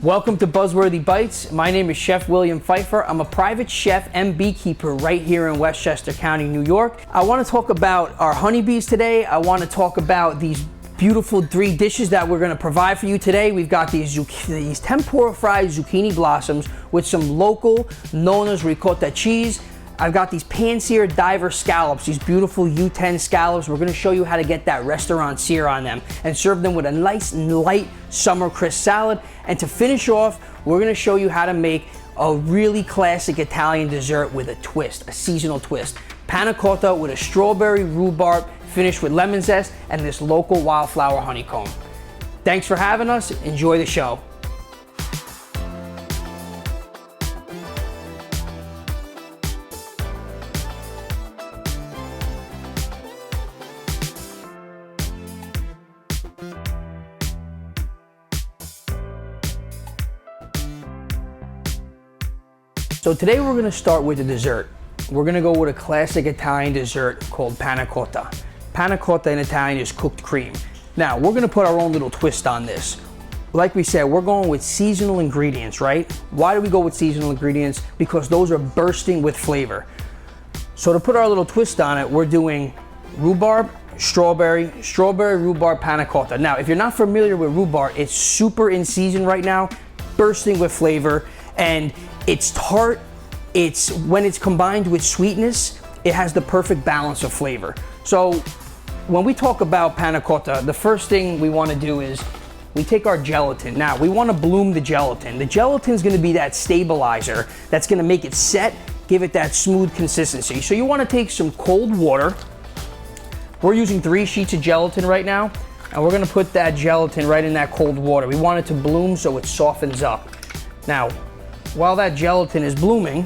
Welcome to Buzzworthy Bites. My name is Chef William Pfeiffer. I'm a private chef and beekeeper right here in Westchester County, New York. I want to talk about our honeybees today. I want to talk about these beautiful 3 dishes that we're going to provide for you today. We've got these tempura fried zucchini blossoms with some local known as ricotta cheese. I've got these pan-seared diver scallops, these beautiful U10 scallops. We're gonna show you how to get that restaurant sear on them and serve them with a nice light summer crisp salad. And to finish off, we're gonna show you how to make a really classic Italian dessert with a twist, a seasonal twist. Panakotta with a strawberry rhubarb finished with lemon zest and this local wildflower honeycomb. Thanks for having us. Enjoy the show. So today we're going to start with the dessert. We're going to go with a classic Italian dessert called Panakotta. Panakotta in Italian is cooked cream. Now we're going to put our own little twist on this. Like we said, we're going with seasonal ingredients, right? Why do we go with seasonal ingredients? Because those are bursting with flavor. So to put our little twist on it, we're doing rhubarb, strawberry rhubarb Panakotta. Now, if you're not familiar with rhubarb, it's super in season right now, bursting with flavor, and it's tart. When it's combined with sweetness, it has the perfect balance of flavor. So when we talk about Panakotta, the first thing we want to do is we take our gelatin. Now we want to bloom the gelatin. The gelatin is going to be that stabilizer that's going to make it set, give it that smooth consistency. So you want to take some cold water. We're using 3 sheets of gelatin right now, and we're going to put that gelatin right in that cold water. We want it to bloom so it softens up. Now, while that gelatin is blooming,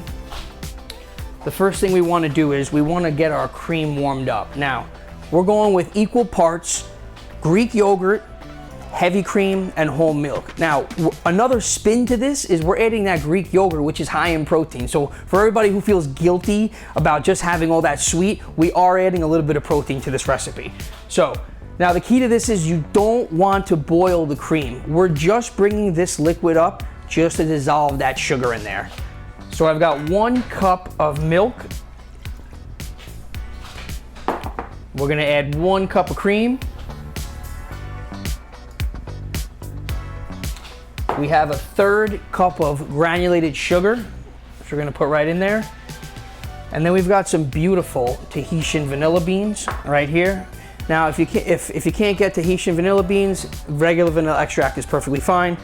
the first thing we want to do is we want to get our cream warmed up. Now, we're going with equal parts Greek yogurt, heavy cream, and whole milk. Now, another spin to this is we're adding that Greek yogurt, which is high in protein. So for everybody who feels guilty about just having all that sweet, we are adding a little bit of protein to this recipe. So now the key to this is you don't want to boil the cream. We're just bringing this liquid up just to dissolve that sugar in there. So I've got 1 cup of milk. We're gonna add 1 cup of cream. We have a 1/3 cup of granulated sugar, which we're gonna put right in there. And then we've got some beautiful Tahitian vanilla beans right here. Now, if you can't get Tahitian vanilla beans, regular vanilla extract is perfectly fine.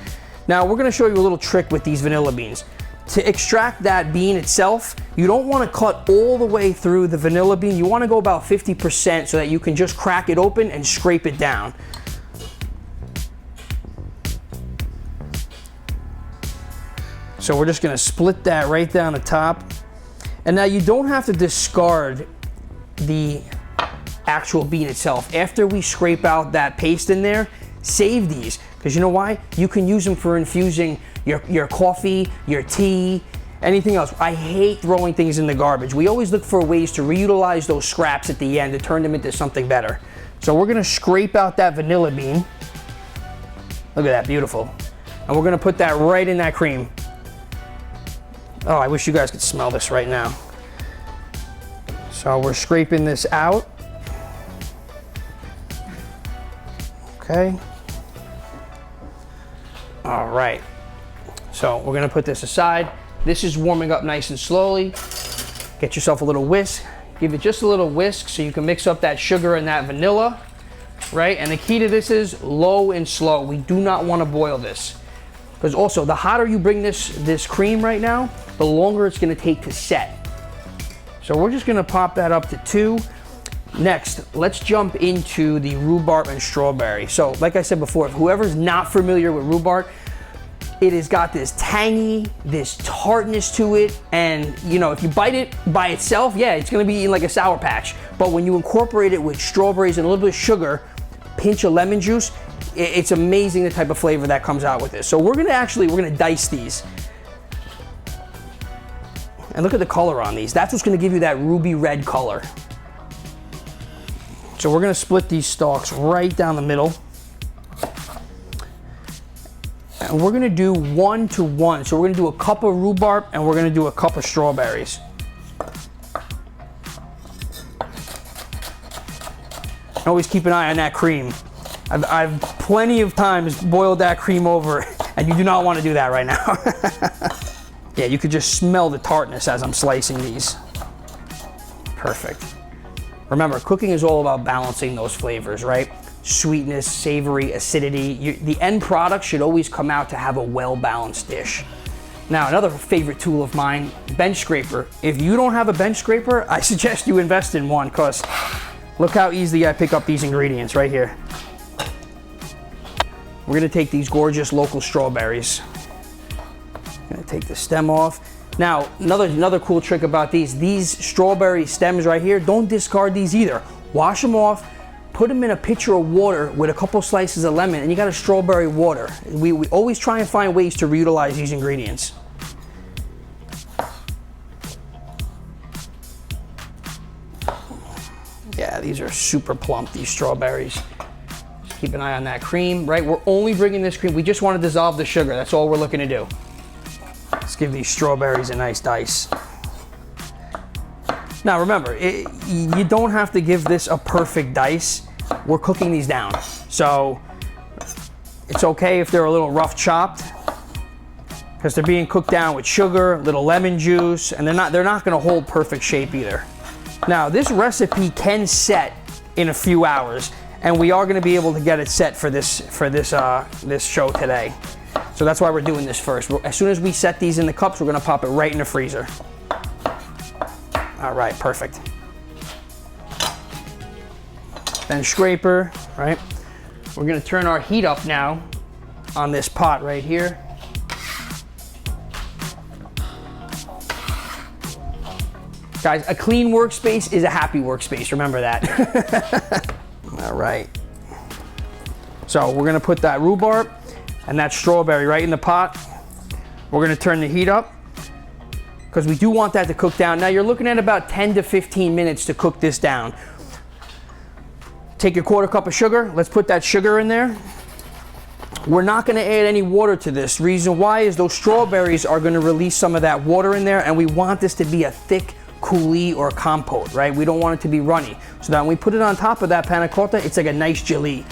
Now we're going to show you a little trick with these vanilla beans. To extract that bean itself, you don't want to cut all the way through the vanilla bean. You want to go about 50% so that you can just crack it open and scrape it down. So we're just going to split that right down the top. And now you don't have to discard the actual bean itself. After we scrape out that paste in there, save these. Because you know why? You can use them for infusing your coffee, your tea, anything else. I hate throwing things in the garbage. We always look for ways to reutilize those scraps at the end to turn them into something better. So we're gonna scrape out that vanilla bean. Look at that, beautiful. And we're gonna put that right in that cream. Oh, I wish you guys could smell this right now. So we're scraping this out. Okay. All right, so we're gonna put this aside. This is warming up nice and slowly. Get yourself a little whisk. Give it just a little whisk so you can mix up that sugar and that vanilla, right? And the key to this is low and slow. We do not wanna boil this. Because also, the hotter you bring this cream right now, the longer it's gonna take to set. So we're just gonna pop that up to 2. Next, let's jump into the rhubarb and strawberry. So, like I said before, if whoever's not familiar with rhubarb, it has got this tangy, this tartness to it, and you know, if you bite it by itself, yeah, it's gonna be eating like a Sour Patch. But when you incorporate it with strawberries and a little bit of sugar, pinch of lemon juice, it's amazing the type of flavor that comes out with this. So we're gonna dice these. And look at the color on these. That's what's gonna give you that ruby red color. So we're gonna split these stalks right down the middle. And And we're gonna do 1 to 1. So we're gonna do a cup of rhubarb and we're gonna do a cup of strawberries. Always keep an eye on that cream. I've plenty of times boiled that cream over, and you do not want to do that right now. Yeah, you could just smell the tartness as I'm slicing these. Perfect. Remember, cooking is all about balancing those flavors, right? Sweetness, savory, acidity. The end product should always come out to have a well-balanced dish. Now, another favorite tool of mine, bench scraper. If you don't have a bench scraper, I suggest you invest in one, because look how easily I pick up these ingredients right here. We're gonna take these gorgeous local strawberries. Gonna take the stem off. Now, another cool trick about these strawberry stems right here, don't discard these either. Wash them off, put them in a pitcher of water with a couple slices of lemon, and you got a strawberry water. We always try and find ways to reutilize these ingredients. Yeah, these are super plump, these strawberries. Just keep an eye on that cream, right? We're only bringing this cream, we just want to dissolve the sugar. That's all we're looking to do. Let's give these strawberries a nice dice. Now remember, you don't have to give this a perfect dice. We're cooking these down. So it's okay if they're a little rough chopped, because they're being cooked down with sugar, little lemon juice, and they're not gonna hold perfect shape either. Now, this recipe can set in a few hours, and we are going to be able to get it set for this show today. So that's why we're doing this first. As soon as we set these in the cups, we're going to pop it right in the freezer. All right, perfect. Then scraper, right? We're going to turn our heat up now on this pot right here. Guys, a clean workspace is a happy workspace. Remember that. All right. So we're gonna put that rhubarb and that strawberry right in the pot. We're gonna turn the heat up because we do want that to cook down. Now you're looking at about 10 to 15 minutes to cook this down. Take your 1/4 cup of sugar. Let's put that sugar in there. We're not gonna add any water to this. Reason why is those strawberries are gonna release some of that water in there, and we want this to be a thick coulis or compote, right? We don't want it to be runny. So that when we put it on top of that panakotta, it's like a nice jelly.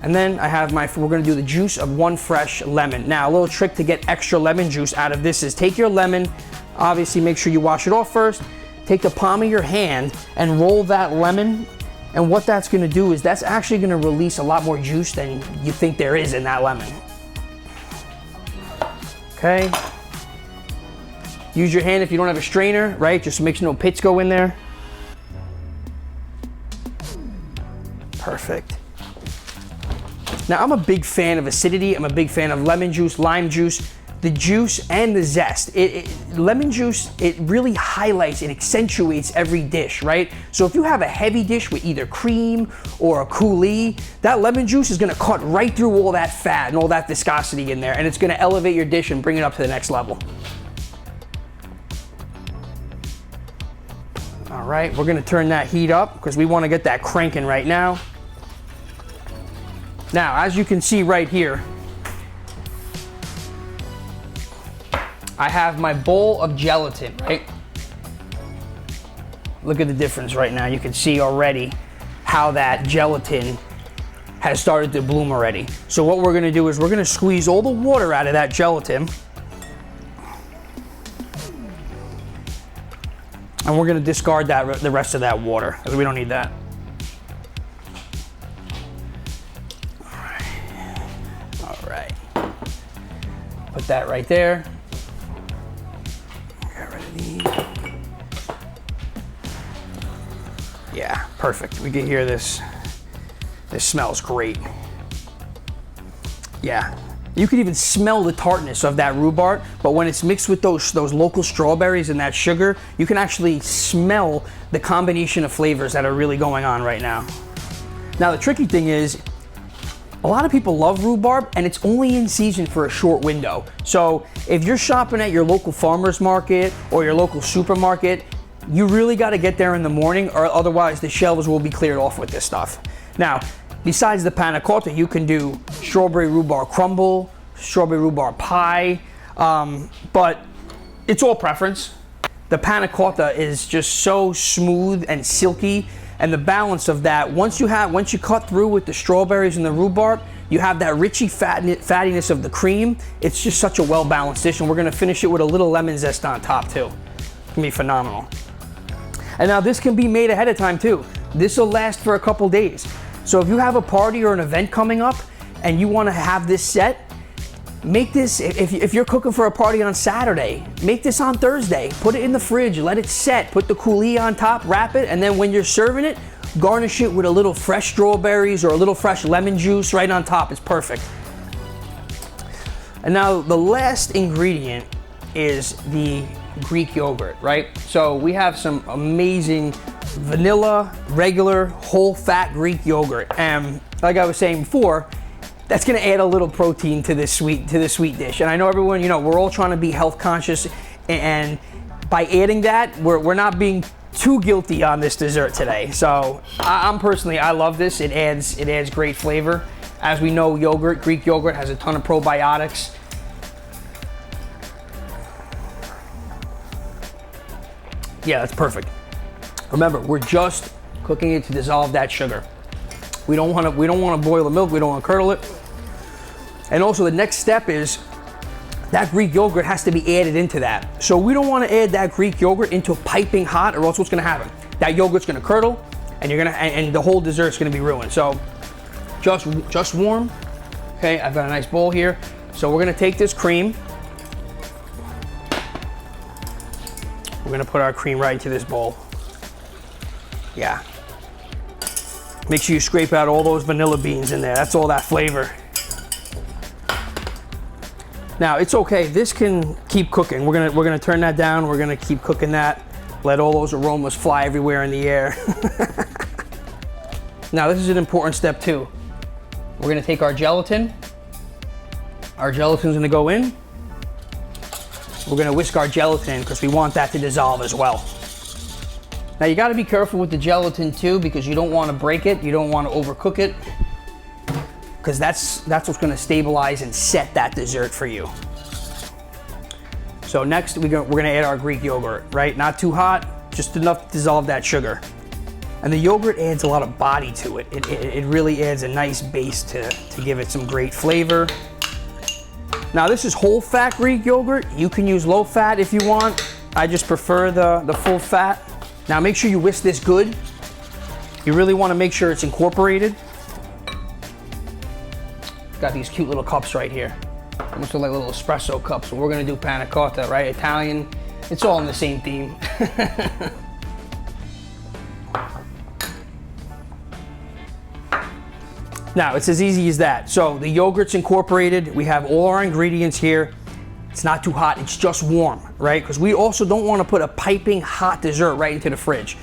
And then I have we're gonna do the juice of 1 fresh lemon. Now, a little trick to get extra lemon juice out of this is take your lemon, obviously make sure you wash it off first, take the palm of your hand and roll that lemon. And what that's gonna do is that's actually gonna release a lot more juice than you think there is in that lemon. Okay. Use your hand if you don't have a strainer, right? Just make sure no pits go in there. Perfect. Now, I'm a big fan of acidity. I'm a big fan of lemon juice, lime juice, the juice and the zest. Lemon juice, it really highlights, it accentuates every dish, right? So if you have a heavy dish with either cream or a coulis, that lemon juice is gonna cut right through all that fat and all that viscosity in there, and it's gonna elevate your dish and bring it up to the next level. All right, we're gonna turn that heat up because we wanna get that cranking right now. Now, as you can see right here, I have my bowl of gelatin, right? Look at the difference right now. You can see already how that gelatin has started to bloom already. So what we're gonna do is we're gonna squeeze all the water out of that gelatin. And we're gonna discard the rest of that water, because we don't need that. All right. Put that right there. Get rid of these. Yeah, perfect. We can hear this. This smells great. Yeah. You can even smell the tartness of that rhubarb, but when it's mixed with those local strawberries and that sugar, you can actually smell the combination of flavors that are really going on right now. Now, the tricky thing is, a lot of people love rhubarb and it's only in season for a short window. So if you're shopping at your local farmer's market or your local supermarket, you really gotta get there in the morning, or otherwise the shelves will be cleared off with this stuff. Now, besides the panna cotta, you can do strawberry rhubarb crumble, strawberry rhubarb pie, but it's all preference. The Panakotta is just so smooth and silky, and the balance of that, once you cut through with the strawberries and the rhubarb, you have that richy fattiness of the cream. It's just such a well-balanced dish, and we're gonna finish it with a little lemon zest on top too. It's gonna be phenomenal. And now this can be made ahead of time too. This will last for a couple days. So if you have a party or an event coming up and you wanna have this set, make this, if you're cooking for a party on Saturday, make this on Thursday. Put it in the fridge, let it set, put the coulis on top, wrap it, and then when you're serving it, garnish it with a little fresh strawberries or a little fresh lemon juice right on top. It's perfect. And now the last ingredient is the Greek yogurt, right? So we have some amazing vanilla, regular, whole fat Greek yogurt. And like I was saying before, that's gonna add a little protein to this sweet dish. And I know everyone, you know, we're all trying to be health conscious, and by adding that, we're not being too guilty on this dessert today. So I'm personally, I love this. It adds great flavor. As we know, yogurt, Greek yogurt, has a ton of probiotics. Yeah, that's perfect. Remember, we're just cooking it to dissolve that sugar. We don't want to boil the milk. We don't want to curdle it. And also, the next step is that Greek yogurt has to be added into that. So we don't want to add that Greek yogurt into piping hot, or else what's going to happen? That yogurt's going to curdle, and and the whole dessert's going to be ruined. So just warm. Okay, I've got a nice bowl here. So we're going to take this cream. We're going to put our cream right into this bowl. Yeah. Make sure you scrape out all those vanilla beans in there. That's all that flavor. Now it's okay, this can keep cooking. We're gonna turn that down. We're gonna keep cooking that. Let all those aromas fly everywhere in the air. Now this is an important step too. We're gonna take our gelatin. Our gelatin's gonna go in. We're gonna whisk our gelatin in because we want that to dissolve as well. Now you gotta be careful with the gelatin too, because you don't wanna break it. You don't wanna overcook it, because that's what's gonna stabilize and set that dessert for you. So next we're gonna add our Greek yogurt, right? Not too hot, just enough to dissolve that sugar. And the yogurt adds a lot of body to it. It really adds a nice base to give it some great flavor. Now this is whole fat Greek yogurt. You can use low fat if you want. I just prefer the full fat. Now make sure you whisk this good. You really wanna make sure it's incorporated. Got these cute little cups right here. Almost look like little espresso cups. We're gonna do Panakotta, right? Italian, it's all in the same theme. Now, it's as easy as that. So the yogurt's incorporated. We have all our ingredients here. It's not too hot, it's just warm, right? Because we also don't wanna put a piping hot dessert right into the fridge.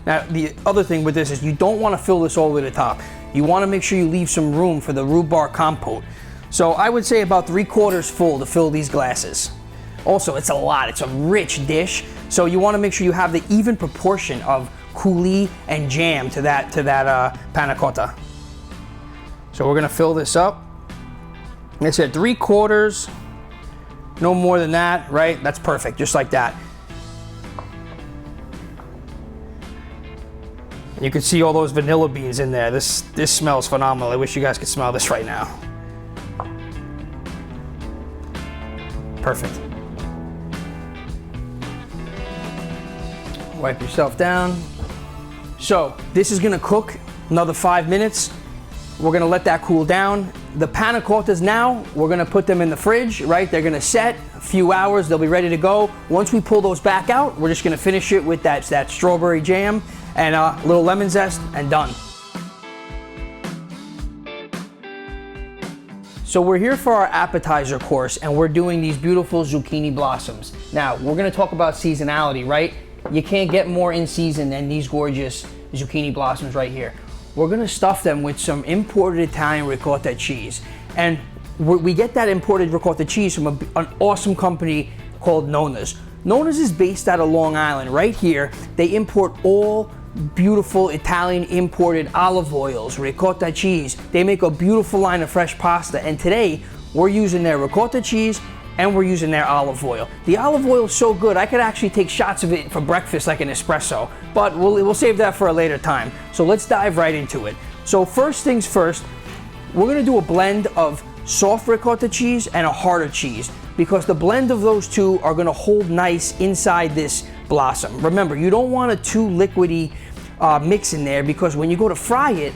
Now, the other thing with this is you don't wanna fill this all the way to the top. You wanna make sure you leave some room for the rhubarb compote. So I would say about 3/4 full to fill these glasses. Also, it's a lot, it's a rich dish. So you wanna make sure you have the even proportion of coulis and jam to that Panakotta. So we're gonna fill this up. Like I said, 3/4, no more than that, right? That's perfect, just like that. You can see all those vanilla beans in there. This smells phenomenal. I wish you guys could smell this right now. Perfect. Wipe yourself down. So this is gonna cook another 5 minutes. We're gonna let that cool down. The Panakottas now, we're gonna put them in the fridge, right? They're gonna set a few hours, they'll be ready to go. Once we pull those back out, we're just gonna finish it with that strawberry jam and a little lemon zest, and done. So we're here for our appetizer course, and we're doing these beautiful zucchini blossoms. Now, we're gonna talk about seasonality, right? You can't get more in season than these gorgeous zucchini blossoms right here. We're gonna stuff them with some imported Italian ricotta cheese. And we get that imported ricotta cheese from an awesome company called Nona's. Nona's is based out of Long Island. Right here, they import all beautiful Italian imported olive oils, ricotta cheese. They make a beautiful line of fresh pasta, and today we're using their ricotta cheese and we're using their olive oil. The olive oil is so good, I could actually take shots of it for breakfast like an espresso, but we'll save that for a later time. So let's dive right into it. So first things first, we're gonna do a blend of soft ricotta cheese and a harder cheese, because the blend of those two are gonna hold nice inside this blossom. Remember, you don't want a too liquidy mix in there, because when you go to fry it,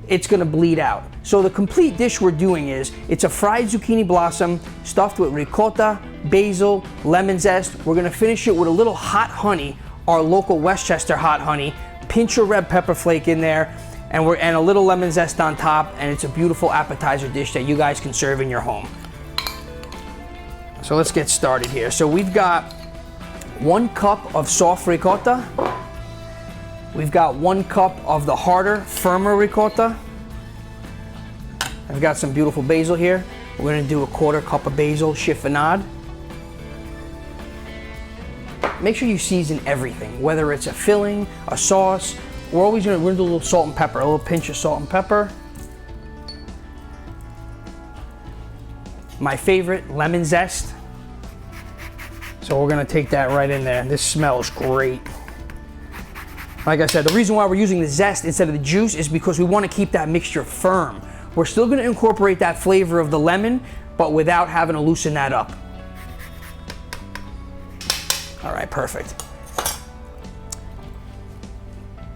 it's gonna bleed out. So the complete dish we're doing is, it's a fried zucchini blossom stuffed with ricotta, basil, lemon zest. We're gonna finish it with a little hot honey, our local Westchester hot honey, pinch of red pepper flake in there, and a little lemon zest on top, and it's a beautiful appetizer dish that you guys can serve in your home. So let's get started here. So we've got 1 cup of soft ricotta. We've got 1 cup of the harder, firmer ricotta. I've got some beautiful basil here. We're gonna do a 1/4 cup of basil chiffonade. Make sure you season everything, whether it's a filling, a sauce. We're gonna do a little salt and pepper, a little pinch of salt and pepper. My favorite, lemon zest. So we're gonna take that right in there. This smells great. Like I said, the reason why we're using the zest instead of the juice is because we wanna keep that mixture firm. We're still gonna incorporate that flavor of the lemon, but without having to loosen that up. All right, perfect.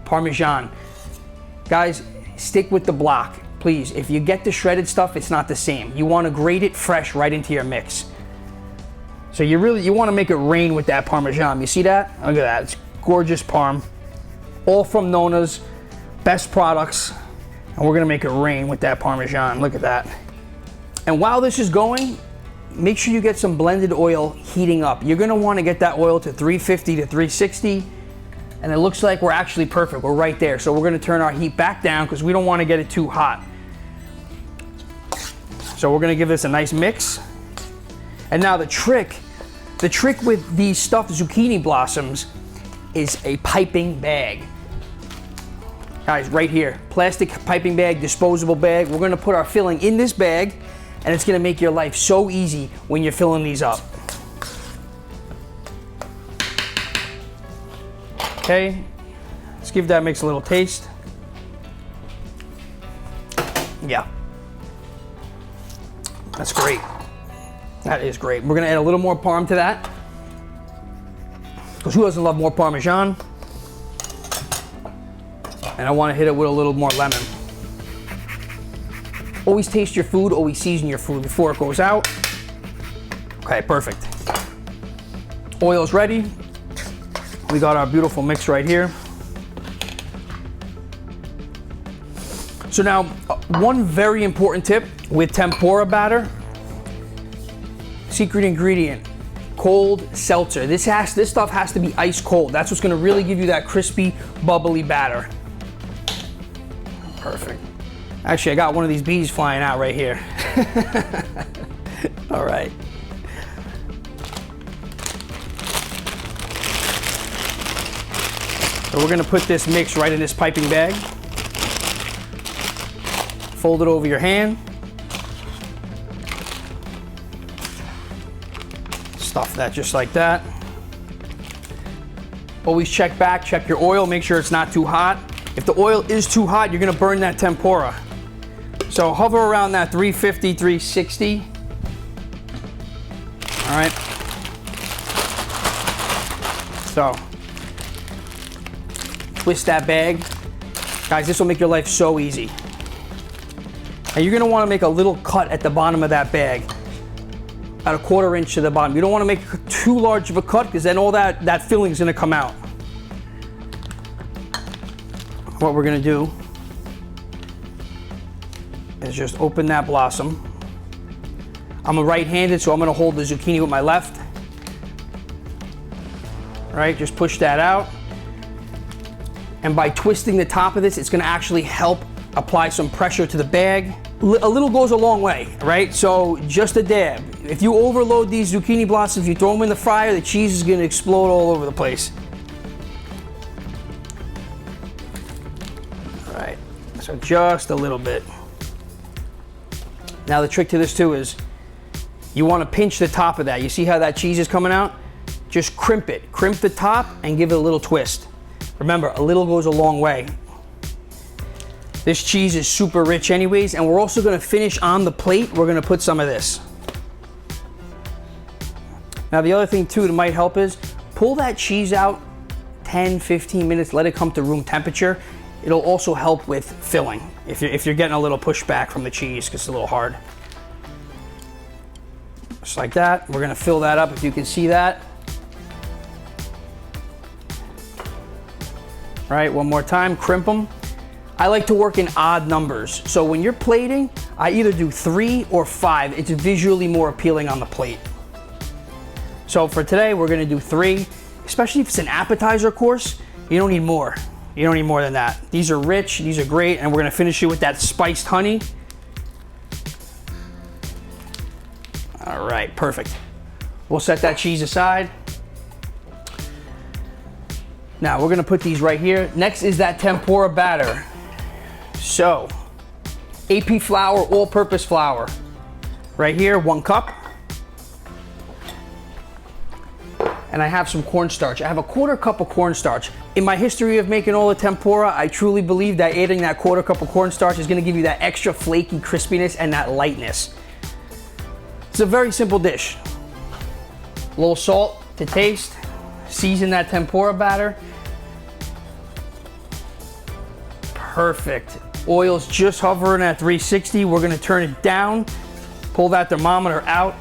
Parmesan. Guys, stick with the block, please. If you get the shredded stuff, it's not the same. You wanna grate it fresh right into your mix. So you wanna make it rain with that Parmesan. You see that? Look at that, it's gorgeous Parm. All from Nona's best products. And we're gonna make it rain with that Parmesan, look at that. And while this is going, make sure you get some blended oil heating up. You're gonna wanna get that oil to 350 to 360. And it looks like we're actually perfect, we're right there. So we're gonna turn our heat back down because we don't wanna get it too hot. So we're gonna give this a nice mix. And now the trick with these stuffed zucchini blossoms is a piping bag. Guys, right here, plastic piping bag, disposable bag. We're gonna put our filling in this bag, and it's gonna make your life so easy when you're filling these up. Okay, let's give that mix a little taste. Yeah, that's great. That is great. We're gonna add a little more Parm to that, because who doesn't love more Parmesan? And I wanna hit it with a little more lemon. Always taste your food, always season your food before it goes out. Okay, perfect. Oil's ready. We got our beautiful mix right here. So now, one very important tip with tempura batter, secret ingredient, cold seltzer. This stuff has to be ice cold. That's what's gonna really give you that crispy, bubbly batter. Perfect. Actually, I got one of these bees flying out right here. All right. So we're gonna put this mix right in this piping bag. Fold it over your hand. Stuff that just like that. Always check back, check your oil, make sure it's not too hot. If the oil is too hot, you're gonna burn that tempura. So hover around that 350, 360. All right. So, twist that bag. Guys, this will make your life so easy. And you're gonna wanna make a little cut at the bottom of that bag, at 1/4 inch to the bottom. You don't wanna make too large of a cut, because then all that filling is gonna come out. What we're gonna do is just open that blossom. I'm a right-handed, so I'm gonna hold the zucchini with my left. All right, just push that out. And by twisting the top of this, it's gonna actually help apply some pressure to the bag. a little goes a long way, right? So just a dab. If you overload these zucchini blossoms, you throw them in the fryer, the cheese is gonna explode all over the place. All right, so just a little bit. Now the trick to this too is you wanna pinch the top of that. You see how that cheese is coming out? Just crimp it. Crimp the top and give it a little twist. Remember, a little goes a long way. This cheese is super rich anyways, and we're also gonna finish on the plate. We're gonna put some of this. Now the other thing too that might help is pull that cheese out 10, 15 minutes, let it come to room temperature. It'll also help with filling if you're getting a little pushback from the cheese because it's a little hard. Just like that. We're gonna fill that up if you can see that. All right, one more time, crimp them. I like to work in odd numbers. So when you're plating, I either do 3 or 5. It's visually more appealing on the plate. So for today, we're gonna do 3, especially if it's an appetizer course, you don't need more. You don't need more than that. These are rich, these are great, and we're gonna finish it with that spiced honey. All right, perfect. We'll set that cheese aside. Now we're gonna put these right here. Next is that tempura batter. So, AP flour, all-purpose flour. Right here, 1 cup. And I have some cornstarch. I have a 1/4 cup of cornstarch. In my history of making all the tempura, I truly believe that adding that 1/4 cup of cornstarch is gonna give you that extra flaky crispiness and that lightness. It's a very simple dish. A little salt to taste. Season that tempura batter. Perfect. Oil's just hovering at 360. We're gonna turn it down, pull that thermometer out.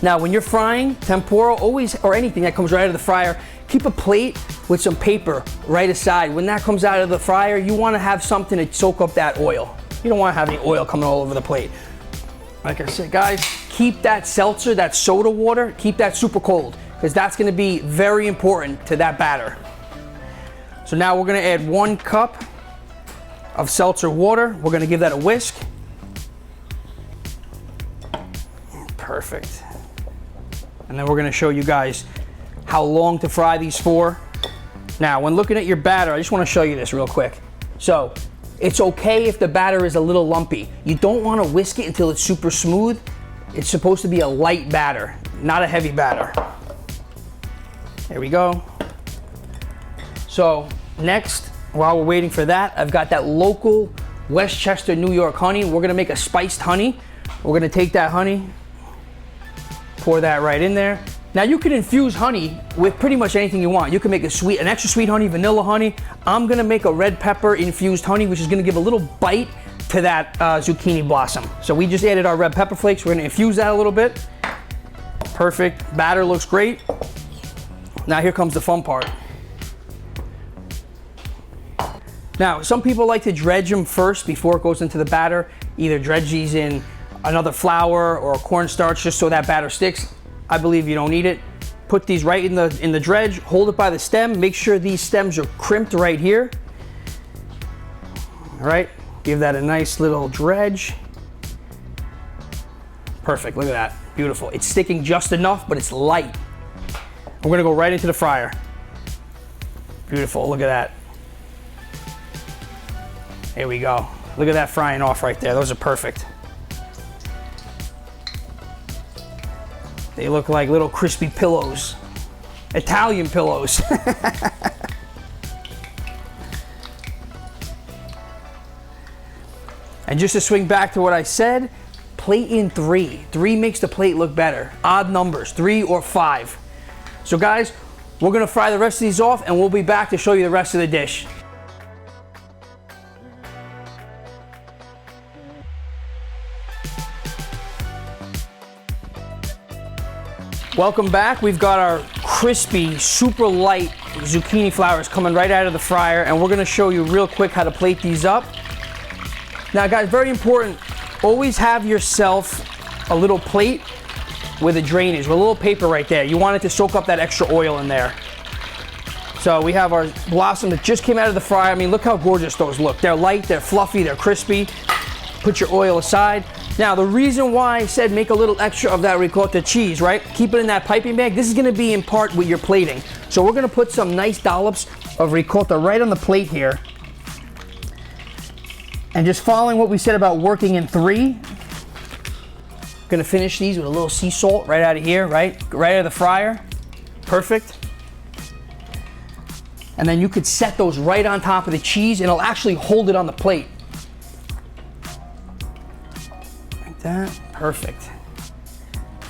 Now, when you're frying tempura, always, or anything that comes right out of the fryer, keep a plate with some paper right aside. When that comes out of the fryer, you wanna have something to soak up that oil. You don't wanna have any oil coming all over the plate. Like I said, guys, keep that seltzer, that soda water, keep that super cold, because that's gonna be very important to that batter. So now we're gonna add 1 cup of seltzer water. We're gonna give that a whisk. Perfect. And then we're gonna show you guys how long to fry these for. Now, when looking at your batter, I just wanna show you this real quick. So, it's okay if the batter is a little lumpy. You don't wanna whisk it until it's super smooth. It's supposed to be a light batter, not a heavy batter. There we go. So, next, while we're waiting for that, I've got that local Westchester, New York honey. We're gonna make a spiced honey. We're gonna take that honey, pour that right in there. Now you can infuse honey with pretty much anything you want. You can make an extra sweet honey, vanilla honey. I'm gonna make a red pepper infused honey, which is gonna give a little bite to that zucchini blossom. So we just added our red pepper flakes. We're gonna infuse that a little bit. Perfect, batter looks great. Now here comes the fun part. Now, some people like to dredge them first before it goes into the batter. Either dredge these in another flour or cornstarch just so that batter sticks. I believe you don't need it. Put these right in the dredge, hold it by the stem. Make sure these stems are crimped right here. All right, give that a nice little dredge. Perfect, look at that, beautiful. It's sticking just enough, but it's light. We're gonna go right into the fryer. Beautiful, look at that. Here we go. Look at that frying off right there. Those are perfect. They look like little crispy pillows. Italian pillows. And just to swing back to what I said, plate in 3. 3 makes the plate look better. Odd numbers, 3 or 5. So guys, we're gonna fry the rest of these off and we'll be back to show you the rest of the dish. Welcome back. We've got our crispy, super light zucchini flowers coming right out of the fryer, and we're gonna show you real quick how to plate these up. Now guys, very important, always have yourself a little plate with a drainage, with a little paper right there. You want it to soak up that extra oil in there. So we have our blossom that just came out of the fryer. I mean, look how gorgeous those look. They're light, they're fluffy, they're crispy. Put your oil aside. Now, the reason why I said make a little extra of that ricotta cheese, right? Keep it in that piping bag. This is gonna be in part with your plating. So we're gonna put some nice dollops of ricotta right on the plate here. And just following what we said about working in 3, gonna finish these with a little sea salt right out of here, right? Right out of the fryer. Perfect. And then you could set those right on top of the cheese and it'll actually hold it on the plate. Like that, perfect.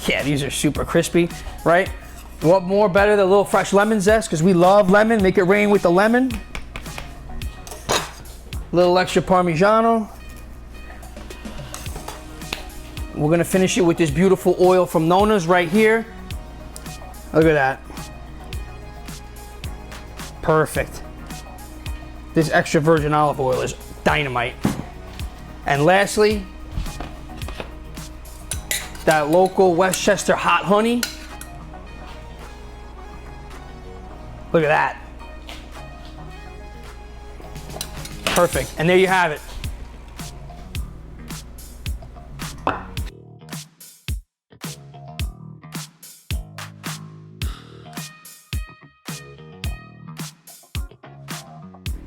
Yeah, these are super crispy, right? What more better than a little fresh lemon zest, because we love lemon, make it rain with the lemon. Little extra Parmigiano. We're gonna finish it with this beautiful oil from Nona's right here. Look at that. Perfect. This extra virgin olive oil is dynamite. And lastly, that local Westchester hot honey. Look at that. Perfect, and there you have it.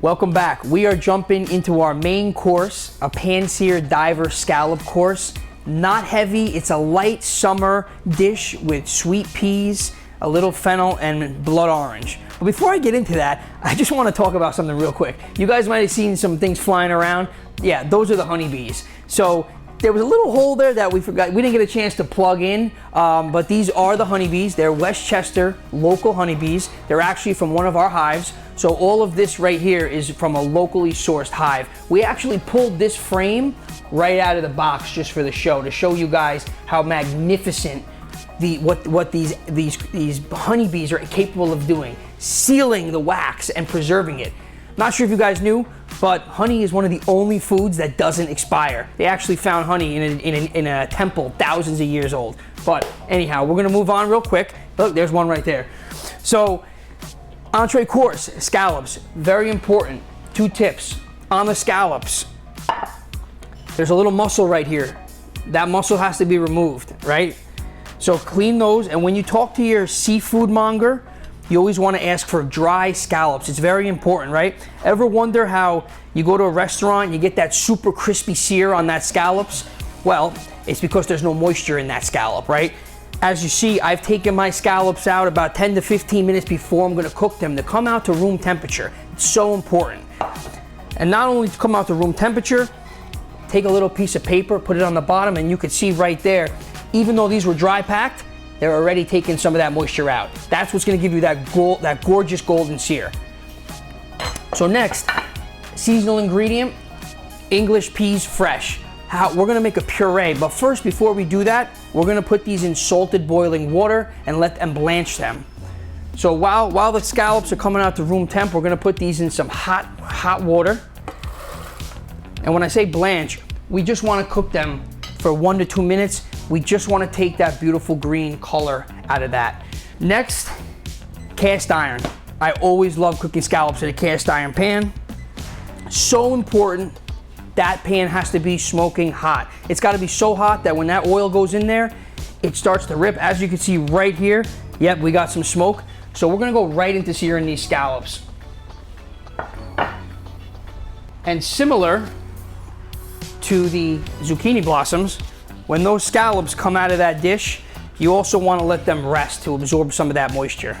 Welcome back. We are jumping into our main course, a pan-seared diver scallop course. Not heavy, it's a light summer dish with sweet peas, a little fennel, and blood orange. But before I get into that, I just want to talk about something real quick. You guys might have seen some things flying around. Yeah, those are the honeybees. So there was a little hole there that we forgot. We didn't get a chance to plug in, but these are the honeybees. They're Westchester local honeybees. They're actually from one of our hives. So all of this right here is from a locally sourced hive. We actually pulled this frame right out of the box just for the show, to show you guys how magnificent what these honeybees are capable of doing, sealing the wax and preserving it. Not sure if you guys knew, but honey is one of the only foods that doesn't expire. They actually found honey in a temple thousands of years old. But anyhow, we're gonna move on real quick. Look, there's one right there. So, entree course, scallops, very important. 2 tips on the scallops. There's a little mussel right here. That mussel has to be removed, right? So clean those, and when you talk to your seafood monger, you always want to ask for dry scallops. It's very important, right? Ever wonder how you go to a restaurant, you get that super crispy sear on that scallops? Well, it's because there's no moisture in that scallop, right? As you see, I've taken my scallops out about 10 to 15 minutes before I'm gonna cook them to come out to room temperature. It's so important. And not only to come out to room temperature, take a little piece of paper, put it on the bottom, and you can see right there, even though these were dry packed, they're already taking some of that moisture out. That's what's gonna give you that gorgeous golden sear. So next, seasonal ingredient, English peas fresh. We're gonna make a puree, but first, before we do that, we're gonna put these in salted boiling water and let them blanch them. So while the scallops are coming out to room temp, we're gonna put these in some hot water. And when I say blanch, we just wanna cook them for 1 to 2 minutes. We just wanna take that beautiful green color out of that. Next, cast iron. I always love cooking scallops in a cast iron pan. So important, that pan has to be smoking hot. It's gotta be so hot that when that oil goes in there, it starts to rip. As you can see right here, yep, we got some smoke. So we're gonna go right into searing these scallops. And similar to the zucchini blossoms, when those scallops come out of that dish, you also want to let them rest to absorb some of that moisture.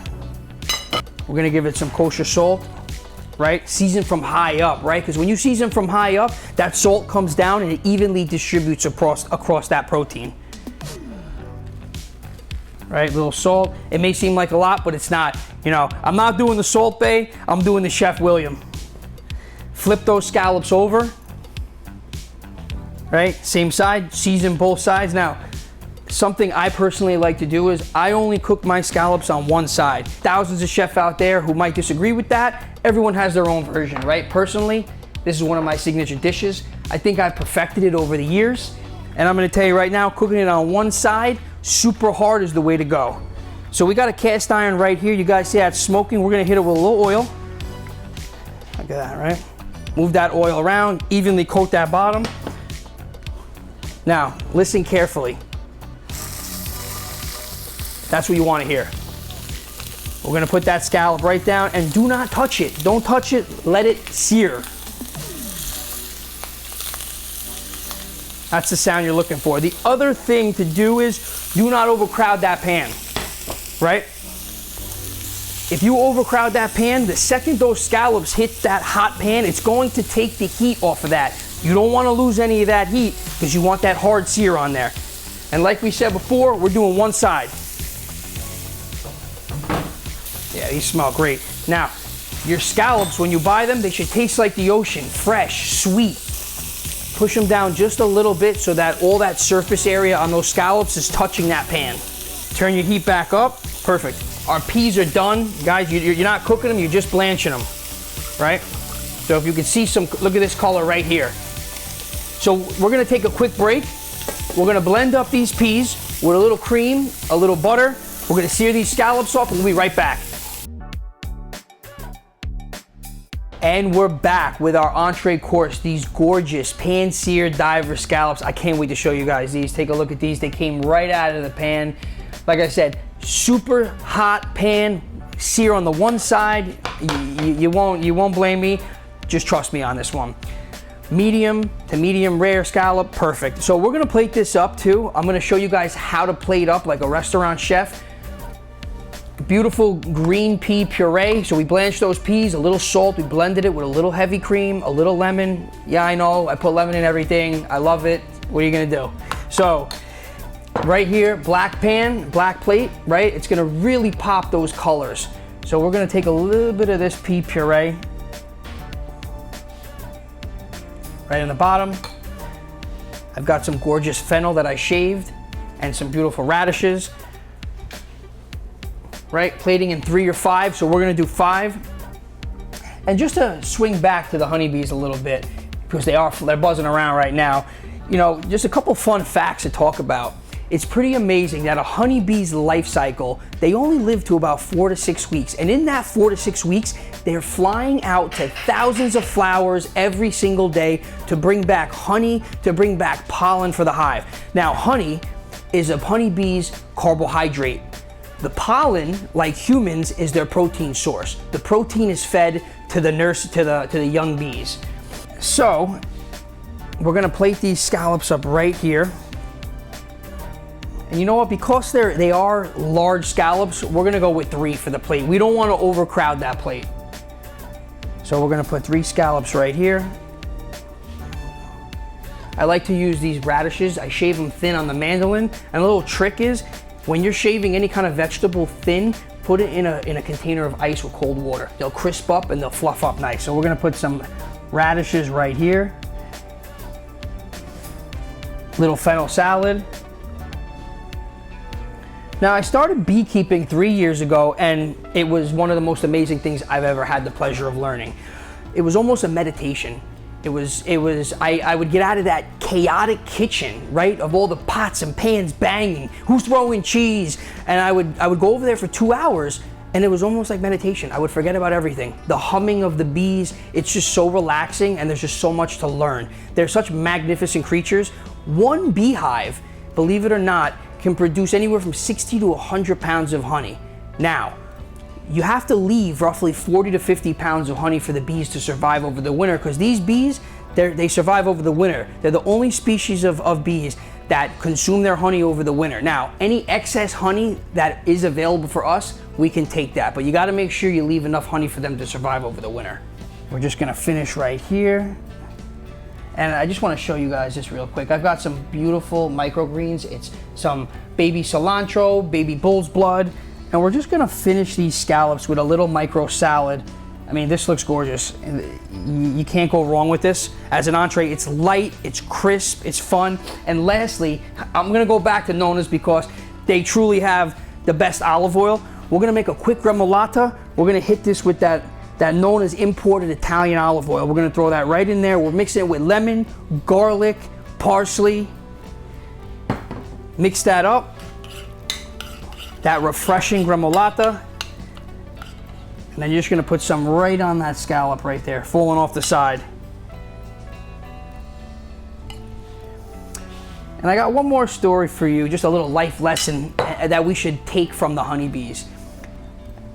We're gonna give it some kosher salt, right? Season from high up, right? Because when you season from high up, that salt comes down and it evenly distributes across that protein. Right, little salt. It may seem like a lot, but it's not. You know, I'm not doing the Salt Bae, I'm doing the Chef William. Flip those scallops over. Right, same side, season both sides. Now, something I personally like to do is I only cook my scallops on one side. Thousands of chefs out there who might disagree with that. Everyone has their own version, right? Personally, this is one of my signature dishes. I think I've perfected it over the years. And I'm gonna tell you right now, cooking it on one side, super hard is the way to go. So we got a cast iron right here. You guys see that smoking? We're gonna hit it with a little oil. Look at that, right? Move that oil around, evenly coat that bottom. Now, listen carefully. That's what you want to hear. We're gonna put that scallop right down and do not touch it. Don't touch it, let it sear. That's the sound you're looking for. The other thing to do is do not overcrowd that pan, right? If you overcrowd that pan, the second those scallops hit that hot pan, it's going to take the heat off of that. You don't want to lose any of that heat because you want that hard sear on there. And like we said before, we're doing one side. Yeah, these smell great. Now, your scallops, when you buy them, they should taste like the ocean, fresh, sweet. Push them down just a little bit so that all that surface area on those scallops is touching that pan. Turn your heat back up, perfect. Our peas are done. Guys, you're not cooking them, you're just blanching them, right? So if you can see some, look at this color right here. So we're gonna take a quick break. We're gonna blend up these peas with a little cream, a little butter. We're gonna sear these scallops off and we'll be right back. And we're back with our entree course, these gorgeous pan-seared diver scallops. I can't wait to show you guys these. Take a look at these. They came right out of the pan. Like I said, super hot pan, sear on the one side. You won't blame me. Just trust me on this one. Medium to medium rare scallop, perfect. So we're gonna plate this up too. I'm gonna show you guys how to plate up like a restaurant chef. Beautiful green pea puree. So we blanched those peas, a little salt, we blended it with a little heavy cream, a little lemon. Yeah, I know, I put lemon in everything. I love it. What are you gonna do? So right here, black pan, black plate, right? It's gonna really pop those colors. So we're gonna take a little bit of this pea puree right in the bottom. I've got some gorgeous fennel that I shaved and some beautiful radishes. Right, plating in 3 or 5, so we're gonna do 5. And just to swing back to the honeybees a little bit, because they're buzzing around right now, you know, just a couple fun facts to talk about. It's pretty amazing that a honeybee's life cycle, they only live to about 4 to 6 weeks. And in that 4 to 6 weeks, they're flying out to thousands of flowers every single day to bring back honey, to bring back pollen for the hive. Now, honey is a honeybee's carbohydrate. The pollen, like humans, is their protein source. The protein is fed to the young bees. So we're gonna plate these scallops up right here. And you know what? Because they are large scallops, we're gonna go with 3 for the plate. We don't want to overcrowd that plate. So we're gonna put 3 scallops right here. I like to use these radishes. I shave them thin on the mandolin. And a little trick is, when you're shaving any kind of vegetable thin, put it in a container of ice with cold water. They'll crisp up and they'll fluff up nice. So we're gonna put some radishes right here. Little fennel salad. Now, I started beekeeping 3 years ago, and it was one of the most amazing things I've ever had the pleasure of learning. It was almost a meditation. I would get out of that chaotic kitchen, right, of all the pots and pans banging, who's throwing cheese, and I would go over there for 2 hours, and it was almost like meditation. I would forget about everything. The humming of the bees, it's just so relaxing, and there's just so much to learn. They're such magnificent creatures. One beehive, believe it or not, can produce anywhere from 60 to 100 pounds of honey. Now, you have to leave roughly 40 to 50 pounds of honey for the bees to survive over the winter, because these bees, they survive over the winter. They're the only species of bees that consume their honey over the winter. Now, any excess honey that is available for us, we can take that, but you gotta make sure you leave enough honey for them to survive over the winter. We're just gonna finish right here. And I just wanna show you guys this real quick. I've got some beautiful microgreens. It's some baby cilantro, baby bull's blood, and we're just gonna finish these scallops with a little micro salad. I mean, this looks gorgeous. You can't go wrong with this. As an entree, it's light, it's crisp, it's fun. And lastly, I'm gonna go back to Nona's because they truly have the best olive oil. We're gonna make a quick remoulade. We're gonna hit this with that Nona's imported Italian olive oil. We're gonna throw that right in there. We're mixing it with lemon, garlic, parsley. Mix that up. That refreshing remoulade, and then you're just gonna put some right on that scallop right there, falling off the side. And I got one more story for you, just a little life lesson that we should take from the honeybees.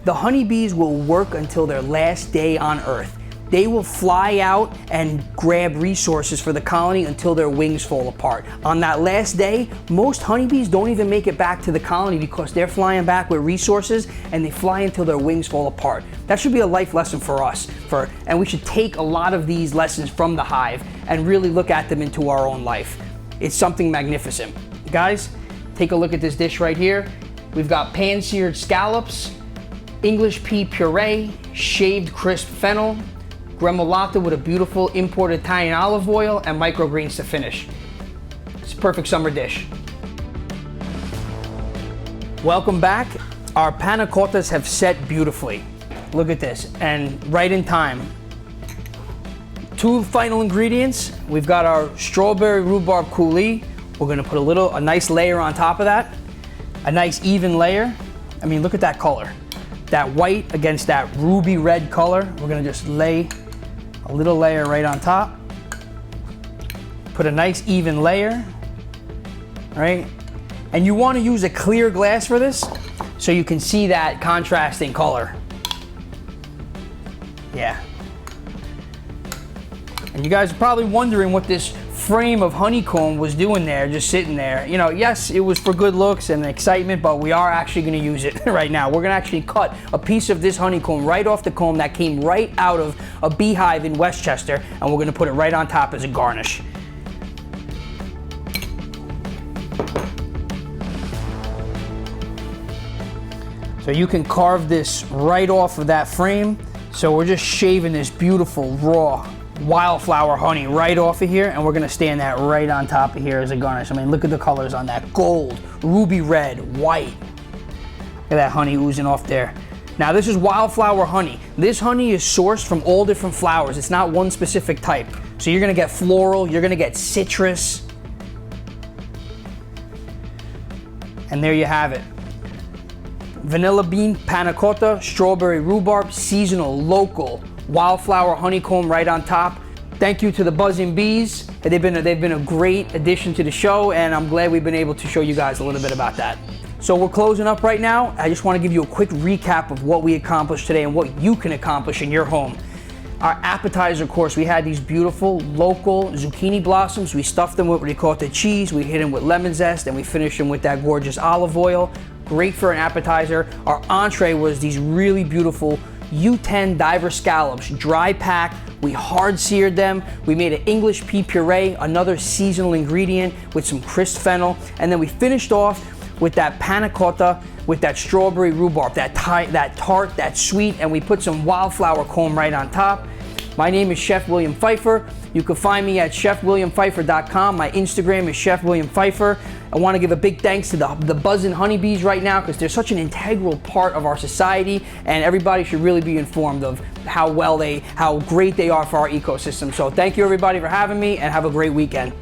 The honeybees will work until their last day on Earth. They will fly out and grab resources for the colony until their wings fall apart. On that last day, most honeybees don't even make it back to the colony because they're flying back with resources, and they fly until their wings fall apart. That should be a life lesson for us, and we should take a lot of these lessons from the hive and really look at them into our own life. It's something magnificent. Guys, take a look at this dish right here. We've got pan-seared scallops, English pea puree, shaved crisp fennel, gremolata with a beautiful imported Italian olive oil, and microgreens to finish. It's a perfect summer dish. Welcome back. Our panakottas have set beautifully. Look at this, and right in time. 2 final ingredients. We've got our strawberry rhubarb coulis. We're gonna put a nice layer on top of that. A nice even layer. I mean, look at that color. That white against that ruby red color. We're gonna just lay a little layer right on top. Put a nice even layer, right? And you wanna use a clear glass for this so you can see that contrasting color. Yeah. And you guys are probably wondering what this frame of honeycomb was doing there, just sitting there. You know, yes, it was for good looks and excitement, but we are actually gonna use it right now. We're gonna actually cut a piece of this honeycomb right off the comb that came right out of a beehive in Westchester, and we're gonna put it right on top as a garnish. So you can carve this right off of that frame. So we're just shaving this beautiful raw wildflower honey right off of here, and we're gonna stand that right on top of here as a garnish. I mean, look at the colors on that. Gold, ruby red, white. Look at that honey oozing off there. Now this is wildflower honey. This honey is sourced from all different flowers. It's not one specific type. So you're gonna get floral, you're gonna get citrus. And there you have it. Vanilla bean panakotta, strawberry rhubarb, seasonal, local, wildflower honeycomb right on top. Thank you to the buzzing bees. They've been a great addition to the show, and I'm glad we've been able to show you guys a little bit about that. So we're closing up right now. I just want to give you a quick recap of what we accomplished today and what you can accomplish in your home. Our appetizer course, we had these beautiful local zucchini blossoms. We stuffed them with ricotta cheese, we hit them with lemon zest, and we finished them with that gorgeous olive oil. Great for an appetizer. Our entree was these really beautiful U10 diver scallops, dry packed. We hard seared them. We made an English pea puree, another seasonal ingredient with some crisp fennel. And then we finished off with that panakotta with that strawberry rhubarb, that tart, that sweet, and we put some wildflower comb right on top. My name is Chef William Pfeiffer. You can find me at chefwilliampfeiffer.com. My Instagram is Chef William Pfeiffer. I want to give a big thanks to the buzzing honeybees right now, because they're such an integral part of our society, and everybody should really be informed of how great they are for our ecosystem. So thank you everybody for having me, and have a great weekend.